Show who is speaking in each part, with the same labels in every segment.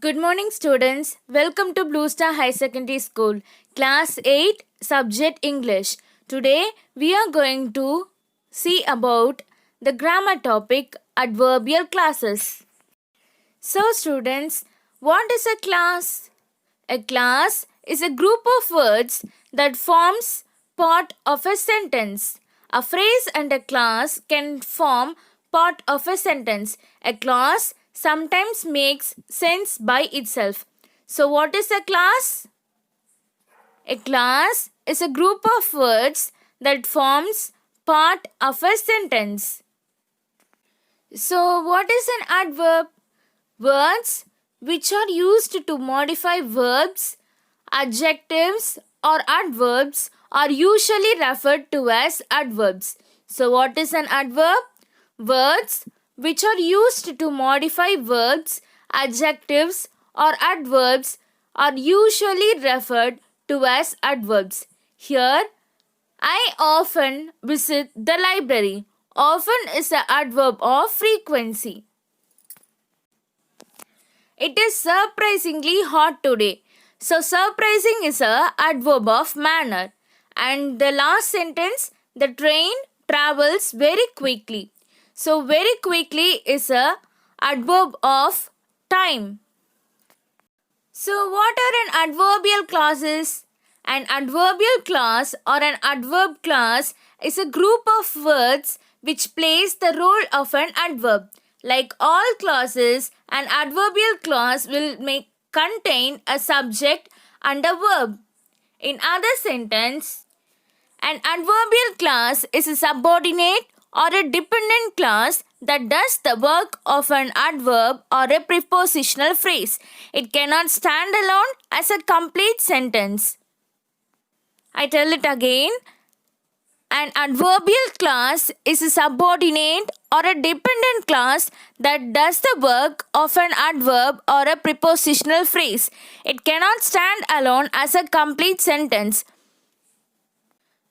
Speaker 1: Good morning, students. Welcome to Blue Star High Secondary School, Class 8, Subject English. Today, we are going to see about the grammar topic adverbial classes. So, students, what is a class? A class is a group of words that forms part of a sentence. A phrase and a class can form part of a sentence. A class sometimes makes sense by itself. So what is a class? A class is a group of words that forms part of a sentence. So what is an adverb? Words which are used to modify verbs, adjectives or adverbs are usually referred to as adverbs. So what is an adverb? Words which are used to modify verbs, adjectives or adverbs are usually referred to as adverbs. Here, I often visit the library. Often is an adverb of frequency. It is surprisingly hot today. So surprising is a adverb of manner. And the last sentence, the train travels very quickly. So very quickly is a adverb of time. So what are an adverbial clauses? An adverbial clause or an adverb clause is a group of words which plays the role of an adverb. Like all clauses, an adverbial clause will contain a subject and a verb. In other sentence, an adverbial clause is a subordinate or a dependent clause that does the work of an adverb or a prepositional phrase. It cannot stand alone as a complete sentence. I tell it again. An adverbial clause is a subordinate or a dependent clause that does the work of an adverb or a prepositional phrase. It cannot stand alone as a complete sentence.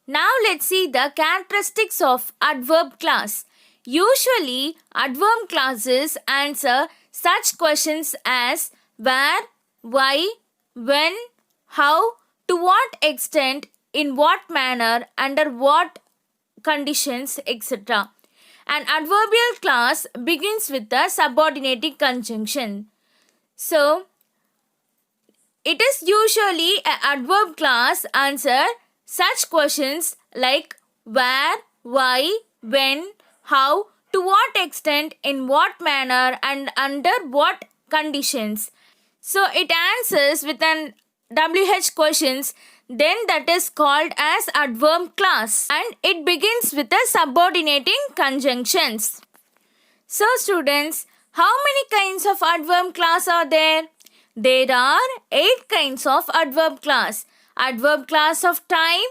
Speaker 1: Now let's see the characteristics of adverb clause. Usually, adverb clauses answer such questions as where, why, when, how, to what extent, in what manner, under what conditions, etc. An adverbial clause begins with a subordinating conjunction. So, it is usually an adverb clause answer such questions like where, why, when, how, to what extent, in what manner, and under what conditions. So it answers with an WH questions, then that is called as adverb clause, and it begins with the subordinating conjunctions. So students, how many kinds of adverb clause are there? There are 8 kinds of adverb clause. Adverb clause of time,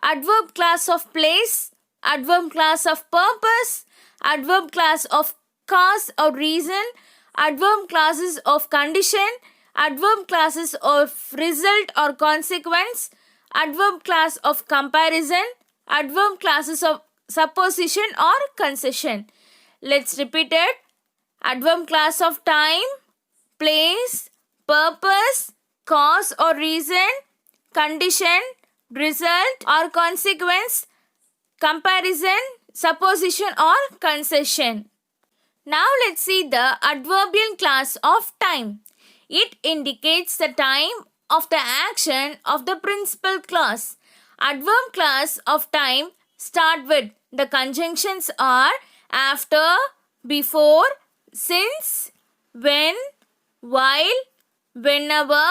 Speaker 1: adverb clause of place, adverb clause of purpose, adverb clause of cause or reason, adverb clauses of condition, adverb clauses of result or consequence, adverb clause of comparison, adverb clauses of supposition or concession. Let's repeat it. Adverb clause of time, place, purpose, cause or reason, condition, result or consequence, comparison, supposition or concession. Now let's see the adverbial clause of time. It indicates the time of the action of the principal clause. Adverb clause of time start with the conjunctions are after, before, since, when, while, whenever,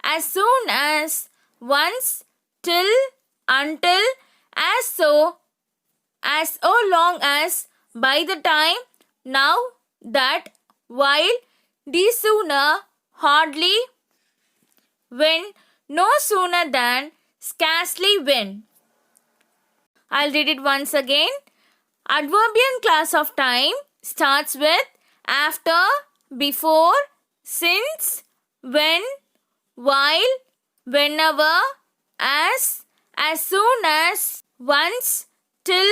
Speaker 1: as soon as, once, till, until, as so long as, by the time, now, that, while, de sooner, hardly, when, no sooner than, scarcely when. I'll read it once again. Adverbial clause of time starts with after, before, since, when, while, whenever, as soon as, once, till,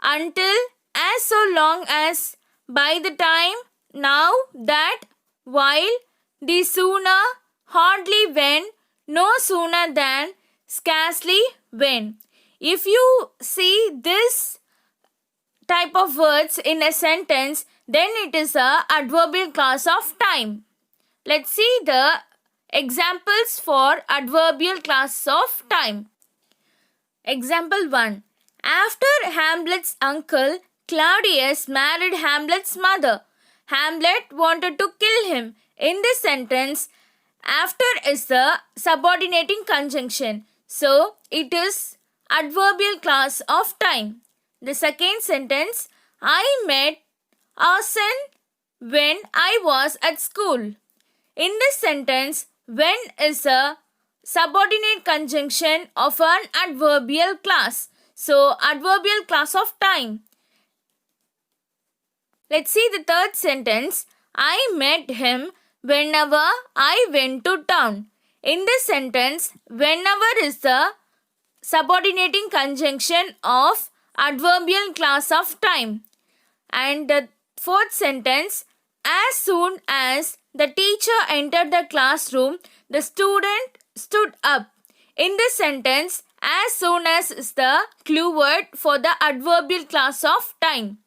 Speaker 1: until, as so long as, by the time, now, that, while, the sooner, hardly when, no sooner than, scarcely when. If you see this type of words in a sentence, then it is a adverbial clause of time. Let's see the examples for adverbial clause of time. Example 1. After Hamlet's uncle, Claudius married Hamlet's mother. Hamlet wanted to kill him. In this sentence, after is the subordinating conjunction. So, it is adverbial clause of time. The second sentence, I met Arsene when I was at school. In this sentence, when is a subordinate conjunction of an adverbial clause. So, adverbial clause of time. Let's see the third sentence. I met him whenever I went to town. In this sentence, whenever is the subordinating conjunction of adverbial clause of time. And the fourth sentence, as soon as the teacher entered the classroom, the student stood up. In this sentence, as soon as is the clue word for the adverbial clause of time.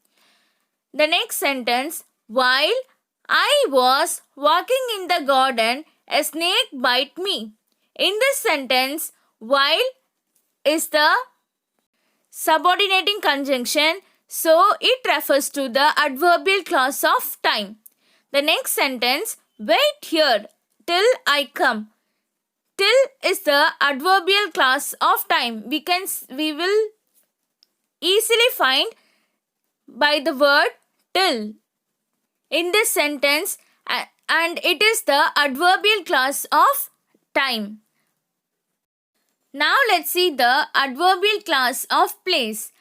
Speaker 1: The next sentence, while I was walking in the garden, a snake bit me. In this sentence, while is the subordinating conjunction, so it refers to the adverbial clause of time. The next sentence, wait here till I come. Till is the adverbial clause of time. We will easily find by the word till in this sentence, and it is the adverbial clause of time. Now let's see the adverbial clause of place.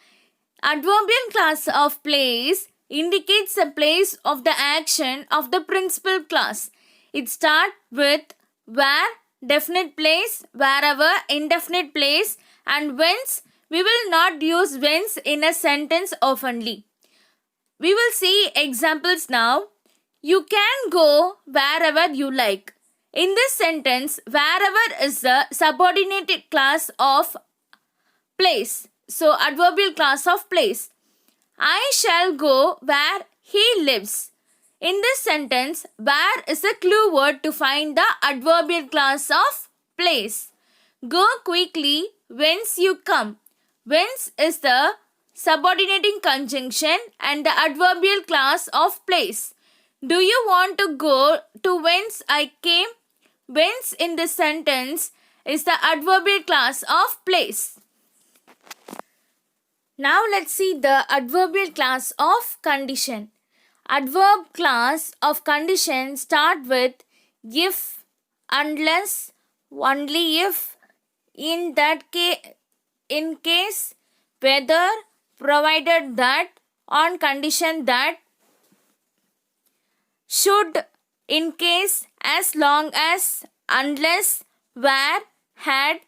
Speaker 1: Adverbial clause of place indicates the place of the action of the principal clause. It starts with where, definite place, wherever, indefinite place, and whence. We will not use whence in a sentence oftenly. We will see examples now. You can go wherever you like. In this sentence, wherever is the subordinated clause of place. So, adverbial clause of place. I shall go where he lives. In this sentence, where is the clue word to find the adverbial clause of place. Go quickly whence you come. Whence is the subordinating conjunction and the adverbial clause of place. Do you want to go to whence I came? Whence in this sentence is the adverbial clause of place. Now let's see the adverbial clause of condition. Adverb clause of condition start with if, unless, only if, in that case, in case, whether, provided that, on condition that, should, in case, as long as, unless, where, had,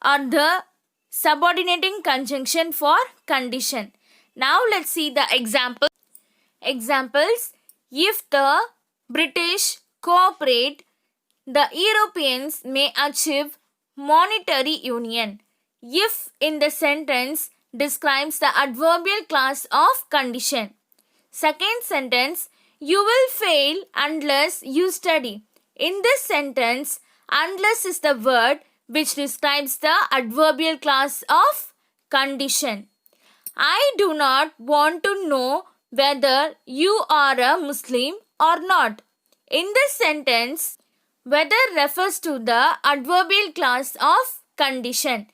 Speaker 1: are the subordinating conjunction for condition. Now let's see the example. Examples. If the British cooperate, the Europeans may achieve monetary union. If in the sentence describes the adverbial clause of condition. Second sentence, you will fail unless you study. In this sentence, unless is the word which describes the adverbial clause of condition. I do not want to know whether you are a Muslim or not. In this sentence, whether refers to the adverbial clause of condition.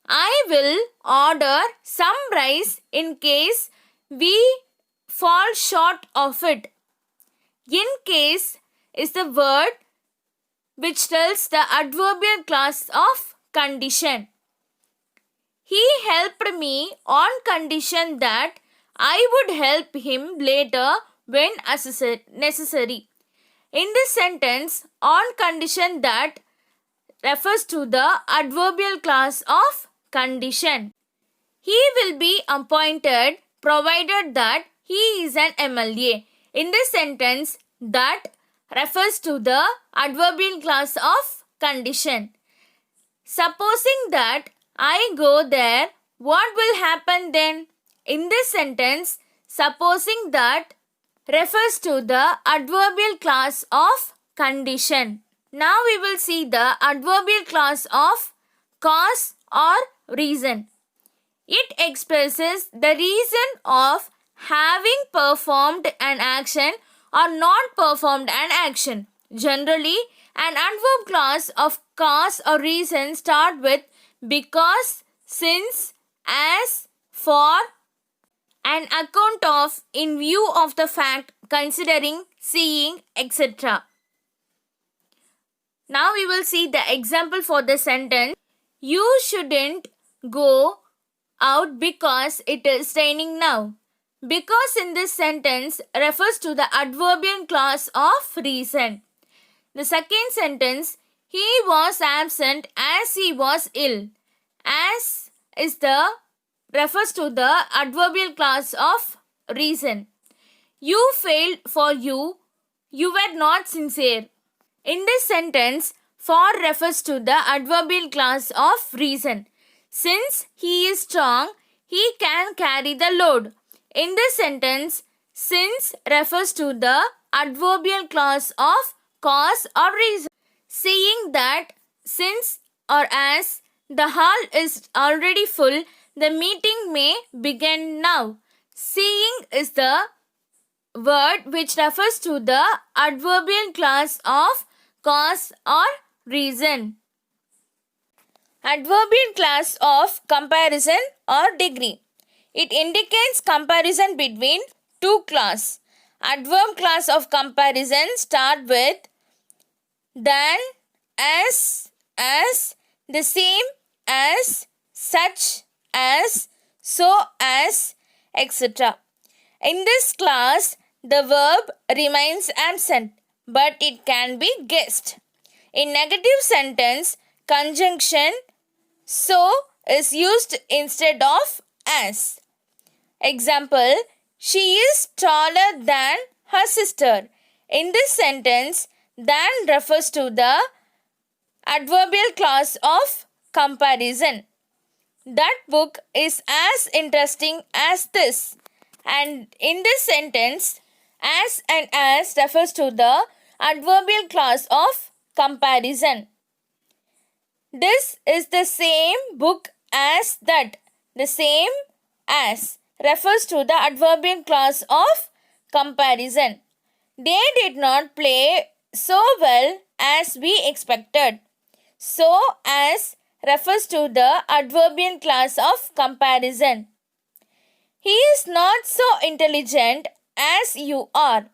Speaker 1: I will order some rice in case we fall short of it. In case is the word which tells the adverbial clause of condition. He helped me on condition that I would help him later when necessary. In this sentence, on condition that refers to the adverbial clause of condition. He will be appointed provided that he is an MLA. In this sentence, that refers to the adverbial clause of condition. Supposing that I go there, what will happen then? In this sentence, supposing that refers to the adverbial clause of condition. Now we will see the adverbial clause of cause or reason. It expresses the reason of having performed an action or not performed an action. Generally, an adverb clause of cause or reason start with because, since, as, for, an account of, in view of the fact, considering, seeing, etc. Now we will see the example for the sentence. You shouldn't go out because it is raining now. Because in this sentence refers to the adverbial clause of reason. The second sentence, he was absent as he was ill. As is the refers to the adverbial clause of reason. You failed for you were not sincere. In this sentence, for refers to the adverbial clause of reason. Since he is strong, he can carry the load. In this sentence, since refers to the adverbial clause of cause or reason. Seeing that since or as the hall is already full, the meeting may begin now. Seeing is the word which refers to the adverbial clause of cause or reason. Adverbial clause of comparison or degree. It indicates comparison between two clauses. Adverb clause of comparison start with than, as, the same as, such as, so as, etc. In this clause, the verb remains absent, but it can be guessed. In negative sentence, conjunction so is used instead of as. Example, she is taller than her sister. In this sentence, than refers to the adverbial clause of comparison. That book is as interesting as this. And in this sentence, as and as refers to the adverbial clause of comparison. This is the same book as that. The same as refers to the adverbial clause of comparison. They did not play so well as we expected. So as refers to the adverbial clause of comparison. He is not so intelligent as you are.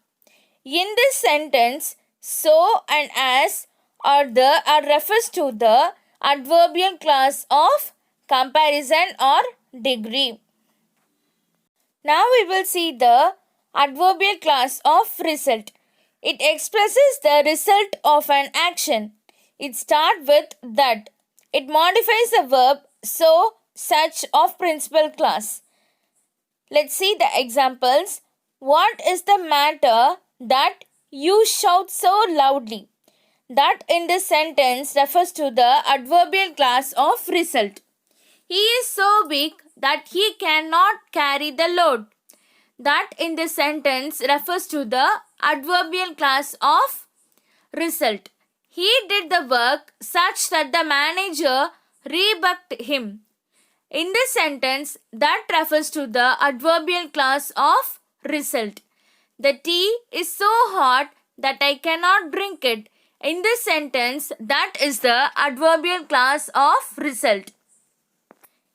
Speaker 1: In this sentence, so and as are refers to the adverbial clause of comparison or degree. Now we will see the adverbial clause of result. It expresses the result of an action. It starts with that. It modifies the verb so, such of principal clause. Let's see the examples. What is the matter that you shout so loudly? That in this sentence refers to the adverbial clause of result. He is so weak that he cannot carry the load. That in this sentence refers to the adverbial clause of result. He did the work such that the manager rebuked him. In this sentence, that refers to the adverbial clause of result. The tea is so hot that I cannot drink it. In this sentence, that is the adverbial clause of result.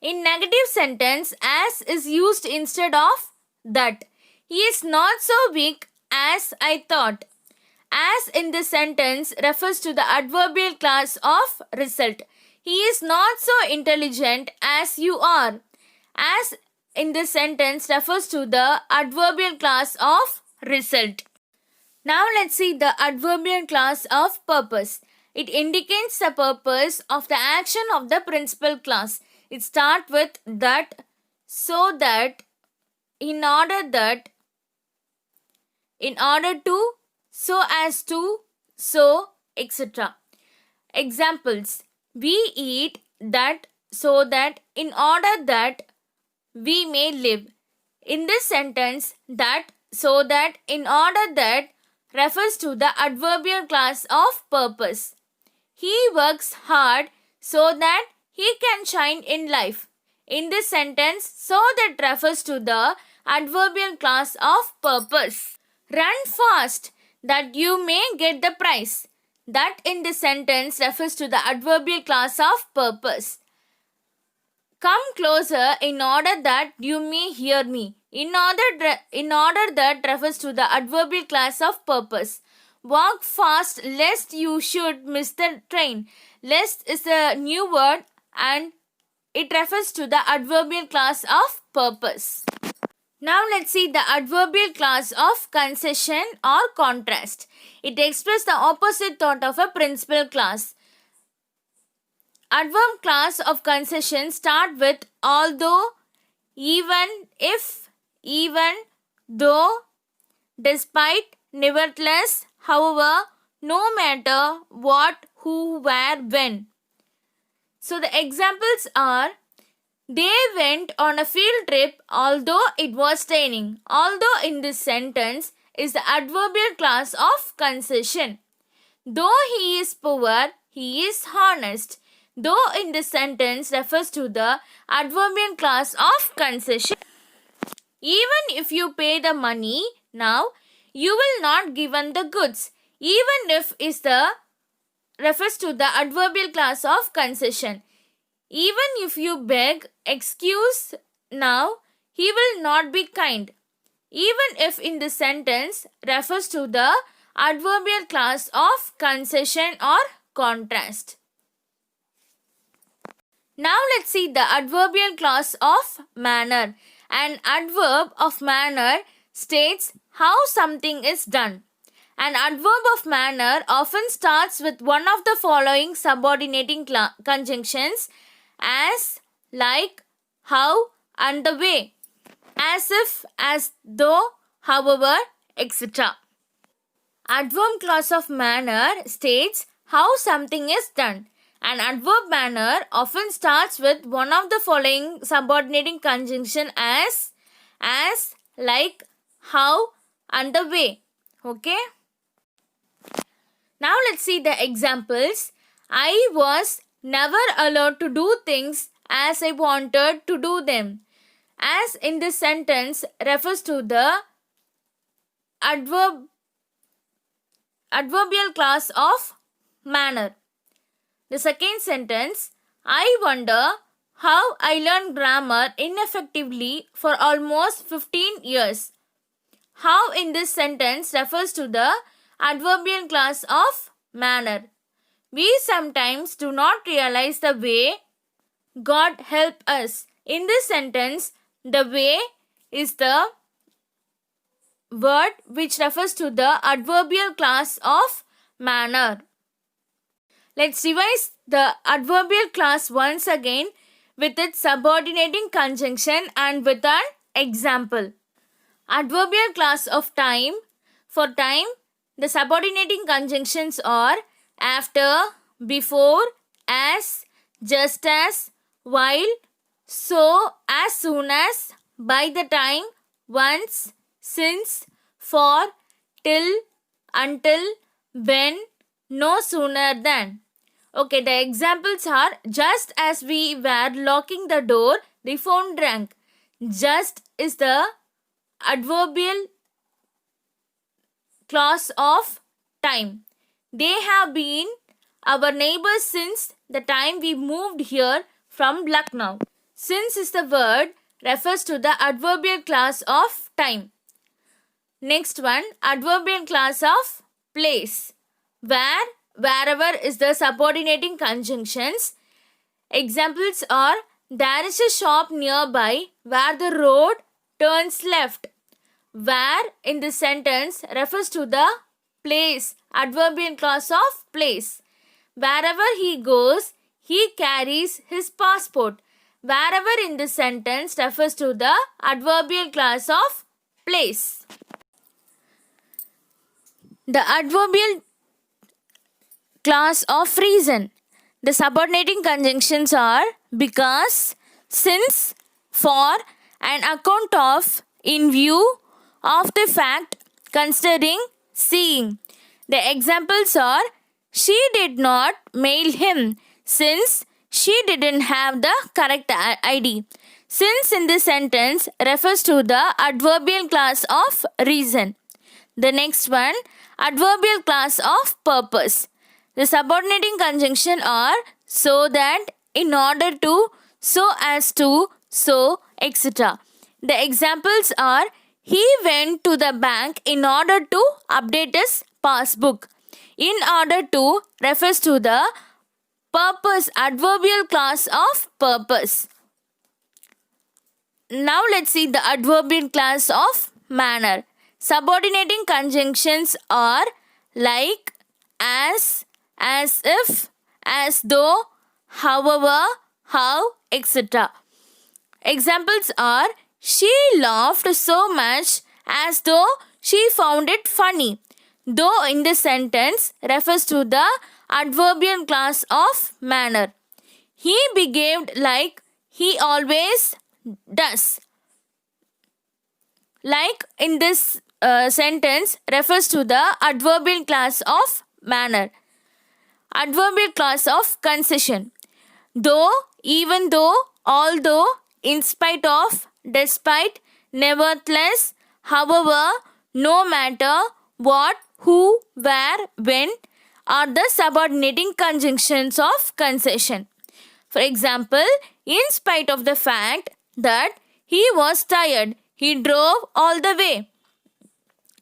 Speaker 1: In negative sentence, as is used instead of that. He is not so weak as I thought. As in this sentence refers to the adverbial clause of result. He is not so intelligent as you are. As in this sentence refers to the adverbial clause of result. Now let's see the adverbial clause of purpose. It indicates the purpose of the action of the principal clause. It starts with that, so that, in order to, so as to, so, etc. Examples: we eat that, so that, in order that, we may live. In this sentence, that, so that, in order that refers to the adverbial clause of purpose. He works hard so that he can shine in life. In this sentence, so that refers to the adverbial clause of purpose. Run fast that you may get the prize. That in this sentence refers to the adverbial clause of purpose. Come closer in order that you may hear me. In order that refers to the adverbial clause of purpose. Walk fast lest you should miss the train. Lest is a new word and it refers to the adverbial clause of purpose. Now let's see the adverbial clause of concession or contrast. It expresses the opposite thought of a principal clause. Adverb clause of concession start with although, even, if, even, though, despite, nevertheless, however, no matter, what, who, where, when. So the examples are: they went on a field trip although it was raining. Although in this sentence is the adverbial clause of concession. Though he is poor, he is honest. Though in this sentence refers to the adverbial clause of concession. Even if you pay the money now, you will not given the goods. Even if is the refers to the adverbial clause of concession. Even if you beg excuse now, he will not be kind. Even if in this sentence refers to the adverbial clause of concession or contrast. Now let's see the adverbial clause of manner. An adverb of manner states how something is done. An adverb of manner often starts with one of the following subordinating conjunctions: as, like, how, and the way, as if, as though, however, etc. Adverb clause of manner states how something is done. An adverb manner often starts with one of the following subordinating conjunction: as, like, how, and the way. Okay? Now let's see the examples. I was never allowed to do things as I wanted to do them. As in this sentence refers to the adverbial clause of manner. The second sentence: I wonder how I learned grammar ineffectively for almost 15 years. How in this sentence refers to the adverbial clause of manner. We sometimes do not realize the way God help us. In this sentence, the way is the word which refers to the adverbial clause of manner. Let's revise the adverbial clause once again with its subordinating conjunction and with an example. Adverbial clause of time. For time, the subordinating conjunctions are after, before, as, just as, while, so, as soon as, by the time, once, since, for, till, until, when, no sooner than. Okay, the examples are: just as we were locking the door, the phone rang. Just is the adverbial clause of time. They have been our neighbors since the time we moved here from Lucknow. Since is the word refers to the adverbial clause of time. Next one, adverbial clause of place. Where, wherever is the subordinating conjunctions. Examples are: there is a shop nearby where the road turns left. Where in this sentence refers to the place, adverbial clause of place. Wherever he goes, he carries his passport. Wherever in this sentence refers to the adverbial clause of place. The adverbial class of reason. The subordinating conjunctions are because, since, for, and account of, in view of the fact, considering, seeing. The examples are: she did not mail him since she didn't have the correct ID. Since in this sentence refers to the adverbial class of reason. The next one, adverbial class of purpose. The subordinating conjunction are so that, in order to, so as to, so, etc. The examples are: he went to the bank in order to update his passbook. In order to refers to the purpose, adverbial class of purpose. Now let's see the adverbial class of manner. Subordinating conjunctions are like, as if, as though, however, how, etc. Examples are: she laughed so much as though she found it funny. Though in this sentence refers to the adverbial class of manner. He behaved like he always does. Like in this sentence refers to the adverbial class of manner. Adverbial class of concession. Though, even though, although, in spite of, despite, nevertheless, however, no matter, what, who, where, when are the subordinating conjunctions of concession. For example, in spite of the fact that he was tired, he drove all the way.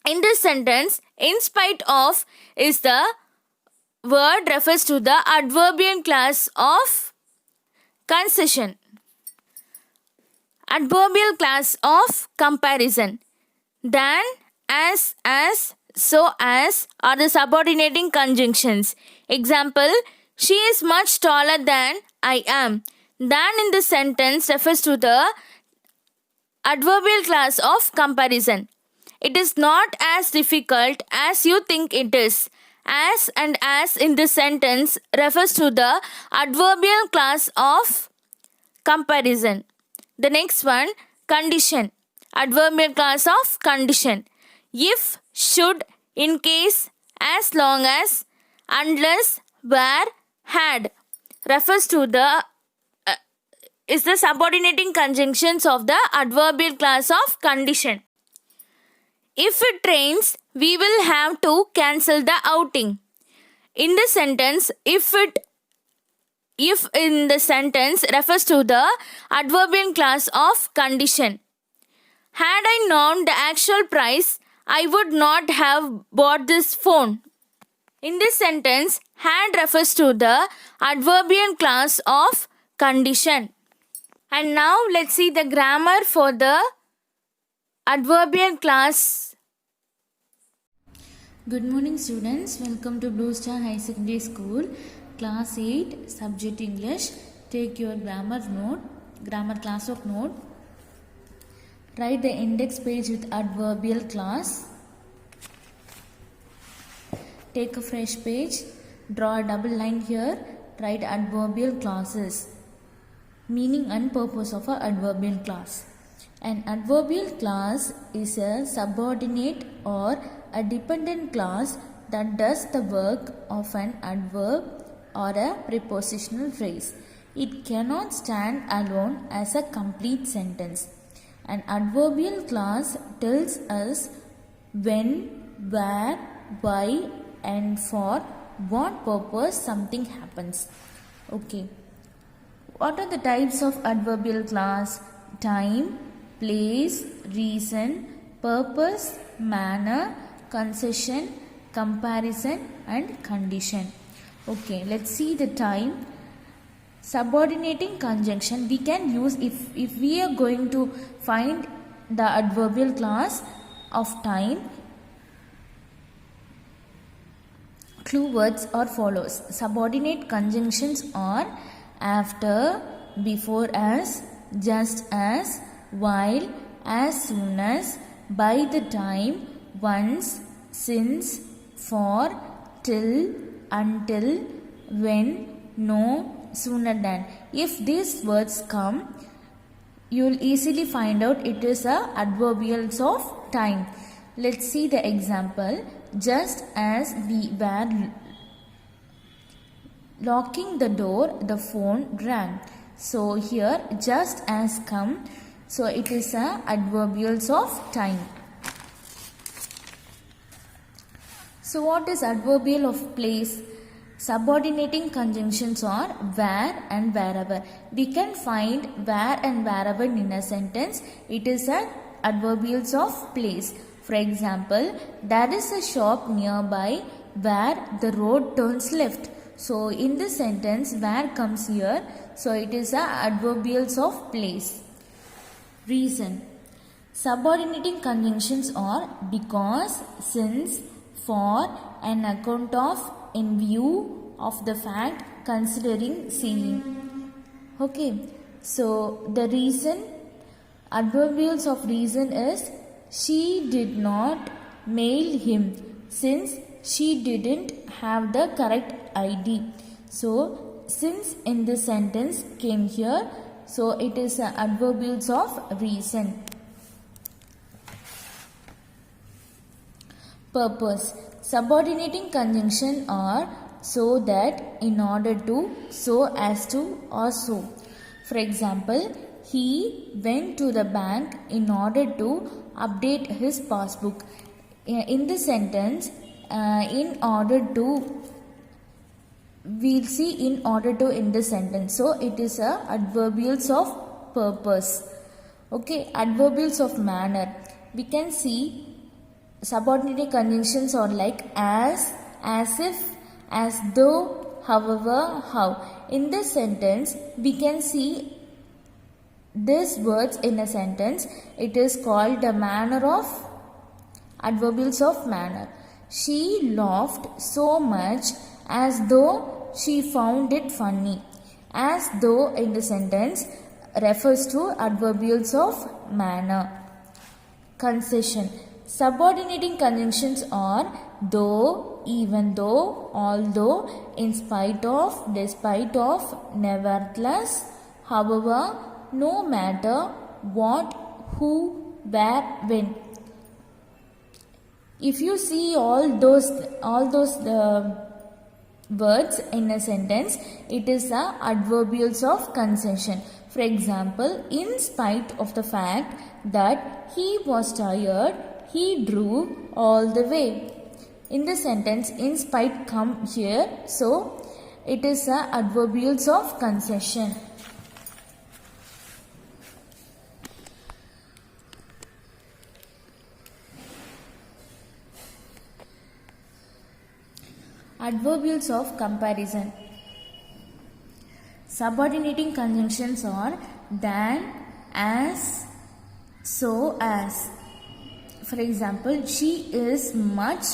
Speaker 1: In this sentence, in spite of is the word refers to the adverbial class of concession. Adverbial class of comparison. Than, as, so as are the subordinating conjunctions. Example: she is much taller than I am. Than in this sentence refers to the adverbial class of comparison. It is not as difficult as you think it is. As and as in this sentence refers to the adverbial class of comparison. The next one, condition. Adverbial class of condition. If, should, in case, as long as, unless, where, had refers to the is the subordinating conjunctions of the adverbial class of condition. If it rains, we will have to cancel the outing. In the sentence, if in the sentence refers to the adverbial class of condition. Had I known the actual price, I would not have bought this phone. In this sentence, had refers to the adverbial class of condition. And now let's see the grammar for the adverbial class.
Speaker 2: Good morning students, welcome to Blue Star High Secondary School, Class 8, Subject English. Take your grammar class of note. Write the index page with adverbial class. Take a fresh page, draw a double line here, write adverbial clauses. Meaning and purpose of an adverbial class. An adverbial class is a subordinate or a dependent class that does the work of an adverb or a prepositional phrase. It cannot stand alone as a complete sentence. An adverbial class tells us when, where, why, and for what purpose something happens. Okay. What are the types of adverbial class? Time, place, reason, purpose, manner, concession, comparison, and condition. Okay, let's see the time. Subordinating conjunction we can use if we are going to find the adverbial class of time. Clue words are follows. Subordinate conjunctions are after, before as, just as, while, as soon as, by the time, once, since, for, till, until, when, no, sooner than. If these words come, you will easily find out it is a adverbials of time. Let's see the example. Just as we were locking the door, the phone rang. So here just as come, so it is a adverbials of time. So what is adverbial of place? Subordinating conjunctions are where and wherever. We can find where and wherever in a sentence. It is an adverbials of place. For example, there is a shop nearby where the road turns left. So in this sentence, where comes here. So it is a adverbials of place. Reason. Subordinating conjunctions are because, since, for, an account of, in view of the fact, considering, seeing. Okay, so the reason, adverbials of reason is she did not mail him since she didn't have the correct ID. So since in this sentence came here, so it is adverbials of reason. Purpose. Subordinating conjunction are so that, in order to, so as to, or so. For example, he went to the bank in order to update his passbook. In this sentence, in order to, we'll see in order to in this sentence. So it is a adverbials of purpose. Okay, adverbials of manner. We can see subordinating conjunctions are like as if, as though, however, how. In this sentence, we can see these words in a sentence. It is called the manner of, adverbials of manner. She laughed so much as though she found it funny. As though in the sentence refers to adverbials of manner. Concession. Subordinating conjunctions are though, even though, although, in spite of, despite of, nevertheless, however, no matter, what, who, where, when. If you see all those words in a sentence, it is a adverbials of concession. For example, in spite of the fact that he was tired, he drove all the way. In the sentence, in spite come here, so it is a adverbials of concession. Adverbials of comparison. Subordinating conjunctions are than, as, so as. For example, she is much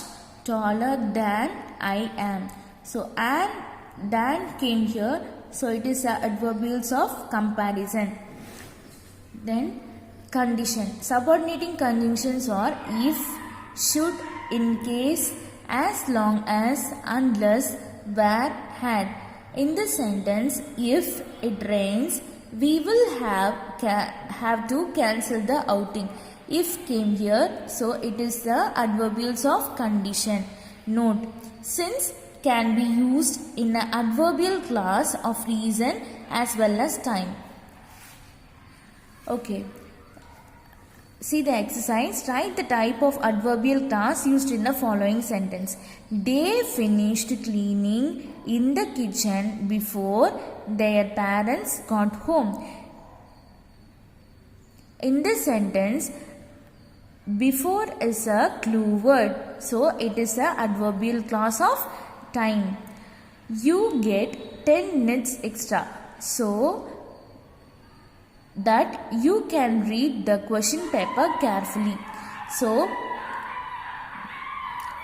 Speaker 2: taller than I am. So and than came here, so it is adverbials of comparison. Then condition. Subordinating conjunctions are if, should, in case, as long as, unless, where, had. In the sentence, if it rains, we will have to cancel the outing. If came here, so it is the adverbials of condition. Note, since can be used in an adverbial clause of reason as well as time. Okay. See the exercise. Write the type of adverbial clause used in the following sentence. They finished cleaning in the kitchen before their parents got home. In this sentence, before is a clue word. So it is a adverbial clause of time. You get 10 minutes extra. So that you can read the question paper carefully. So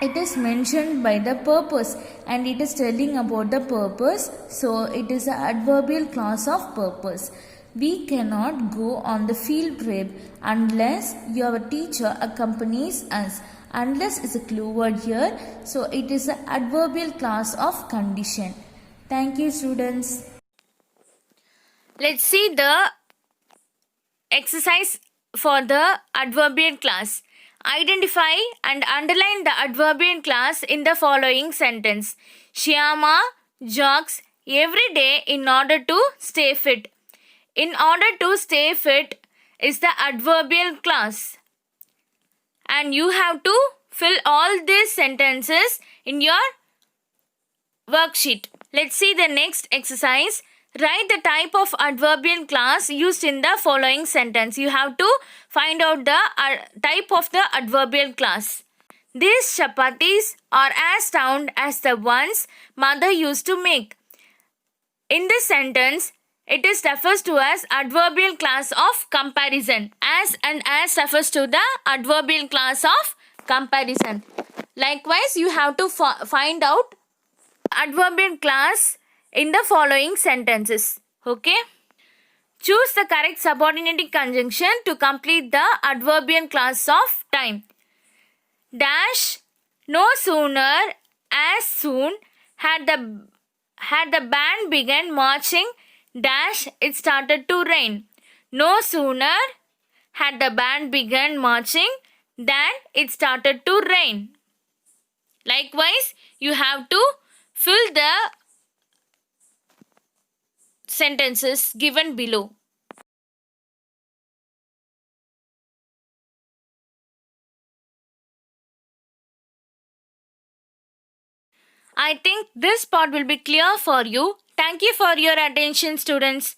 Speaker 2: it is mentioned by the purpose and it is telling about the purpose. So it is an adverbial clause of purpose. We cannot go on the field trip unless your teacher accompanies us. Unless is a clue word here. So it is an adverbial class of condition. Thank you, students.
Speaker 1: Let's see the exercise for the adverbial class. Identify and underline the adverbial class in the following sentence. Shyama jogs every day in order to stay fit. In order to stay fit is the adverbial class. And you have to fill all these sentences in your worksheet. Let's see the next exercise. Write the type of adverbial class used in the following sentence. You have to find out the type of the adverbial class. These chapatis are as round as the ones mother used to make. In this sentence, it is refers to as adverbial class of comparison. As and as refers to the adverbial class of comparison. Likewise, you have to find out adverbial class in the following sentences. Okay? Choose the correct subordinating conjunction to complete the adverbial class of time. Dash, no sooner as soon had the band begun marching, dash, it started to rain. No sooner had the band begun marching than it started to rain. Likewise, you have to fill the sentences given below. I think this part will be clear for you. Thank you for your attention, students.